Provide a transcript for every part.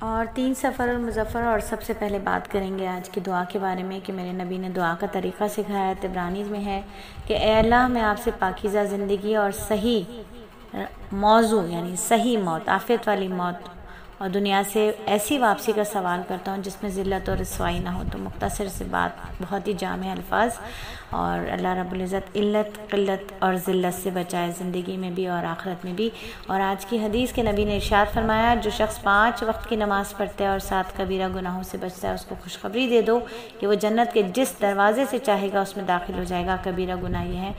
اور 3 سفر المظفر، اور سب سے پہلے بات کریں گے آج کی دعا کے بارے میں کہ میرے نبی نے دعا کا طریقہ سکھایا ہے۔ عبرانی میں ہے کہ اے اللہ، میں آپ سے پاکیزہ زندگی اور صحیح موضوع یعنی صحیح موت، عافیت والی موت، اور دنیا سے ایسی واپسی کا سوال کرتا ہوں جس میں ذلت اور رسوائی نہ ہو۔ تو مختصر سے بات، بہت ہی جامع الفاظ، اور اللہ رب العزت علت، قلت اور ذلت سے بچائے، زندگی میں بھی اور آخرت میں بھی۔ اور آج کی حدیث کے نبی نے ارشاد فرمایا، جو شخص 5 وقت کی نماز پڑھتا ہے اور 7 کبیرہ گناہوں سے بچتا ہے، اس کو خوشخبری دے دو کہ وہ جنت کے جس دروازے سے چاہے گا اس میں داخل ہو جائے گا۔ کبیرہ گناہ یہ ہے،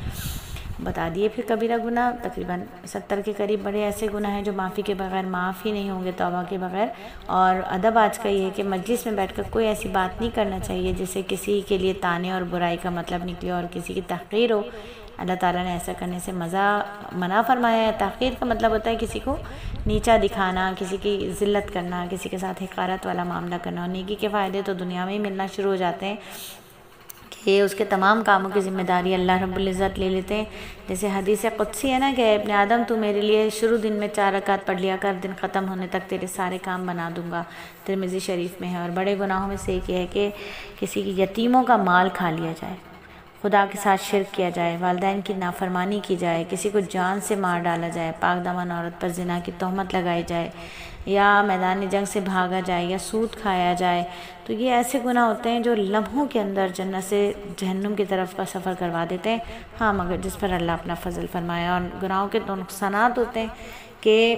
بتا دیے پھر کبیرہ گناہ تقریباً 70 کے قریب بڑے ایسے گناہ ہیں جو معافی کے بغیر معاف ہی نہیں ہوں گے توبہ کے بغیر۔ اور ادب آج کا یہ ہے کہ مجلس میں بیٹھ کر کوئی ایسی بات نہیں کرنا چاہیے جس سے کسی کے لیے طعنے اور برائی کا مطلب نکلے اور کسی کی تحقیر ہو۔ اللہ تعالیٰ نے ایسا کرنے سے منع فرمایا ہے۔ تحقیر کا مطلب ہوتا ہے کسی کو نیچا دکھانا، کسی کی ذلت کرنا، کسی کے ساتھ حقارت والا معاملہ کرنا۔ اور نیکی کے فائدے تو دنیا میں ہی ملنا شروع ہو جاتے ہیں کہ اس کے تمام کاموں کی ذمہ داری اللہ رب العزت لے لیتے ہیں۔ جیسے حدیث قدسی ہے نا کہ ابن آدم تو میرے لیے شروع دن میں 4 رکعت پڑھ لیا کر، دن ختم ہونے تک تیرے سارے کام بنا دوں گا، ترمذی شریف میں ہے۔ اور بڑے گناہوں میں سے ایک یہ ہے کہ کسی کی یتیموں کا مال کھا لیا جائے، خدا کے ساتھ شرک کیا جائے، والدین کی نافرمانی کی جائے، کسی کو جان سے مار ڈالا جائے، پاک دامن عورت پر زنا کی تہمت لگائی جائے، یا میدان جنگ سے بھاگا جائے، یا سود کھایا جائے۔ تو یہ ایسے گناہ ہوتے ہیں جو لمحوں کے اندر جنت سے جہنم کی طرف کا سفر کروا دیتے ہیں، ہاں مگر جس پر اللہ اپنا فضل فرمایا۔ اور گناہوں کے تو نقصانات ہوتے ہیں کہ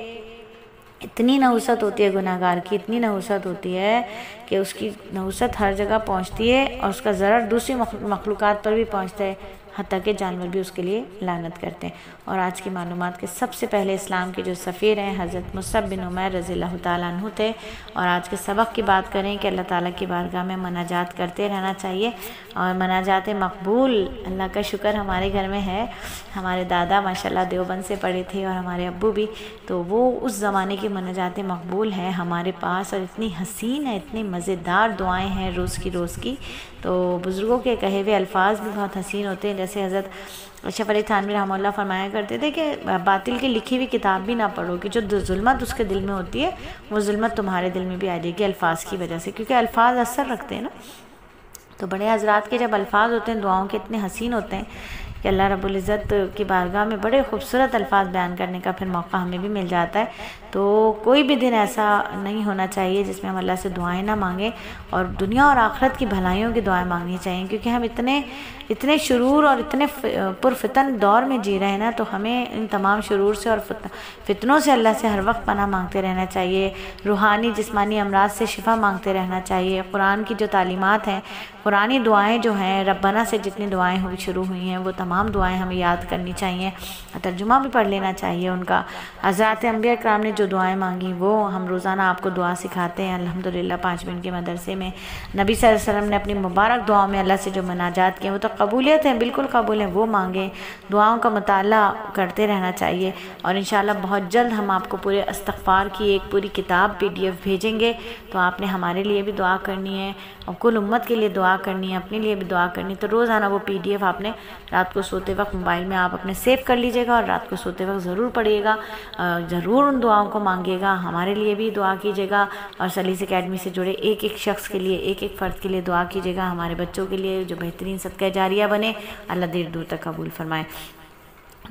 اتنی نحوست ہوتی ہے گناہ گار کی، اتنی نحوست ہوتی ہے کہ اس کی نحوست ہر جگہ پہنچتی ہے اور اس کا ضرر دوسری مخلوقات پر بھی پہنچتا ہے، حتیٰ کہ جانور بھی اس کے لیے لعنت کرتے ہیں۔ اور آج کی معلومات کے سب سے پہلے اسلام کے جو سفیر ہیں حضرت مصعب بن عمیر رضی اللہ تعالیٰ عنہ تھے۔ اور آج کے سبق کی بات کریں کہ اللہ تعالیٰ کی بارگاہ میں مناجات کرتے رہنا چاہیے، اور مناجات مقبول اللہ کا شکر ہمارے گھر میں ہے۔ ہمارے دادا ماشاءاللہ دیوبند سے پڑھے تھے اور ہمارے ابو بھی، تو وہ اس زمانے کی مناجات مقبول ہیں ہمارے پاس، اور اتنی حسین ہے، اتنی مزیدار دعائیں ہیں روز کی۔ تو بزرگوں کے کہے ہوئے الفاظ بھی بہت حسین ہوتے ہیں، جیسے حضرت اشرف علی تھانوی رحمہ اللہ فرمایا کرتے تھے کہ باطل کی لکھی ہوئی کتاب بھی نہ پڑھو، کہ جو ظلمت اس کے دل میں ہوتی ہے وہ ظلمت تمہارے دل میں بھی آ جائے گی الفاظ کی وجہ سے، کیونکہ الفاظ اثر رکھتے ہیں نا۔ تو بڑے حضرات کے جب الفاظ ہوتے ہیں دعاؤں کے اتنے حسین ہوتے ہیں کہ اللہ رب العزت کی بارگاہ میں بڑے خوبصورت الفاظ بیان کرنے کا پھر موقع ہمیں بھی مل جاتا ہے۔ تو کوئی بھی دن ایسا نہیں ہونا چاہیے جس میں ہم اللہ سے دعائیں نہ مانگیں، اور دنیا اور آخرت کی بھلائیوں کی دعائیں مانگنی چاہیے، کیونکہ ہم اتنے شرور اور اتنے پرفتن دور میں جی رہے ہیں نا، تو ہمیں ان تمام شرور سے اور فتنوں سے اللہ سے ہر وقت پناہ مانگتے رہنا چاہیے، روحانی جسمانی امراض سے شفا مانگتے رہنا چاہیے۔ قرآن کی جو تعلیمات ہیں، قرآنی دعائیں جو ہیں، ربنا سے جتنی دعائیں شروع ہوئی ہیں وہ تمام دعائیں ہمیں یاد کرنی چاہیے، ترجمہ بھی پڑھ لینا چاہیے ان کا۔ حضرات انبیاء کرام نے جو دعائیں مانگی وہ ہم روزانہ آپ کو دعا سکھاتے ہیں الحمدللہ 5 منٹ کے مدرسے میں۔ نبی صلی اللہ علیہ وسلم نے اپنی مبارک دعاؤں میں اللہ سے جو مناجات کیے وہ تو قبولیت ہیں، بالکل قبول ہیں، وہ مانگیں، دعاؤں کا مطالعہ کرتے رہنا چاہیے۔ اور انشاءاللہ بہت جلد ہم آپ کو پورے استغفار کی ایک پوری کتاب PDF بھیجیں گے، تو آپ نے ہمارے لیے بھی دعا کرنی ہے اور کل امت کے لیے دعا کرنی ہے، اپنے لیے بھی دعا کرنی ہے۔ تو روزانہ وہ PDF آپ نے رات کو سوتے وقت موبائل میں آپ اپنے سیو کر لیجئے گا، اور رات کو سوتے وقت ضرور پڑھیے گا، ضرور ان دعاؤں کو مانگیے گا، ہمارے لیے بھی دعا کیجیے گا، اور سلیس اکیڈمی سے جڑے ایک شخص کے لیے، ایک فرد کے لیے دعا کیجیے گا، ہمارے بچوں کے لیے جو بہترین صدقہ جاریہ بنے، اللہ دیر دور تک قبول فرمائے۔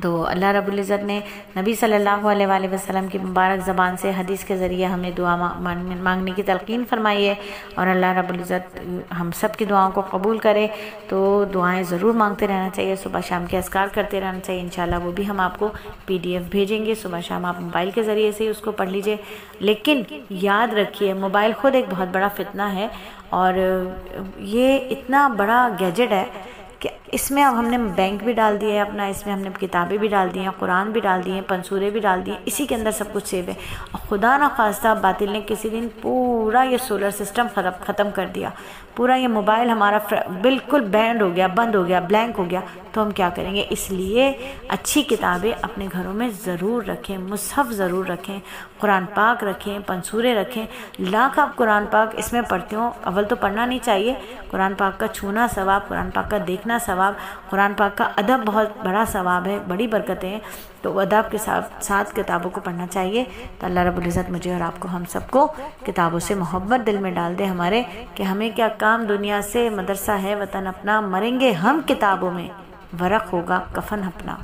تو اللہ رب العزت نے نبی صلی اللہ علیہ وآلہ وسلم کی مبارک زبان سے حدیث کے ذریعے ہمیں دعا مانگنے کی تلقین فرمائی ہے، اور اللہ رب العزت ہم سب کی دعاؤں کو قبول کرے۔ تو دعائیں ضرور مانگتے رہنا چاہیے، صبح شام کے اذکار کرتے رہنا چاہیے، انشاءاللہ وہ بھی ہم آپ کو PDF بھیجیں گے، صبح شام آپ موبائل کے ذریعے سے اس کو پڑھ لیجئے۔ لیکن یاد رکھیے موبائل خود ایک بہت بڑا فتنہ ہے، اور یہ اتنا بڑا گیجٹ ہے کہ اس میں اب ہم نے بینک بھی ڈال دیا ہے اپنا، اس میں ہم نے کتابیں بھی ڈال دی ہیں، قرآن بھی ڈال دیے ہیں، پنسورے بھی ڈال دیے ہیں، اسی کے اندر سب کچھ سیو ہے۔ اور خدا نہ خواستہ باطل نے کسی دن پورا یہ سولر سسٹم ختم کر دیا، پورا یہ موبائل ہمارا بالکل بند ہو گیا، بلینک ہو گیا، تو ہم کیا کریں گے؟ اس لیے اچھی کتابیں اپنے گھروں میں ضرور رکھیں، مصحف ضرور رکھیں، قرآن پاک رکھیں، پنسورے رکھیں۔ لاکھ آپ قرآن پاک اس میں پڑھتے ہوں، اول تو پڑھنا نہیں چاہیے، قرآن پاک کا چھونا ثواب، قرآن پاک کا دیکھنا اتنا ثواب، قرآن پاک کا ادب بہت بڑا ثواب ہے، بڑی برکتیں ہیں، تو ادب کے ساتھ کتابوں کو پڑھنا چاہیے۔ تو اللہ رب العزت مجھے اور آپ کو، ہم سب کو کتابوں سے محبت دل میں ڈال دے ہمارے، کہ ہمیں کیا کام دنیا سے، مدرسہ ہے وطن اپنا، مریں گے ہم کتابوں میں، ورق ہوگا کفن اپنا۔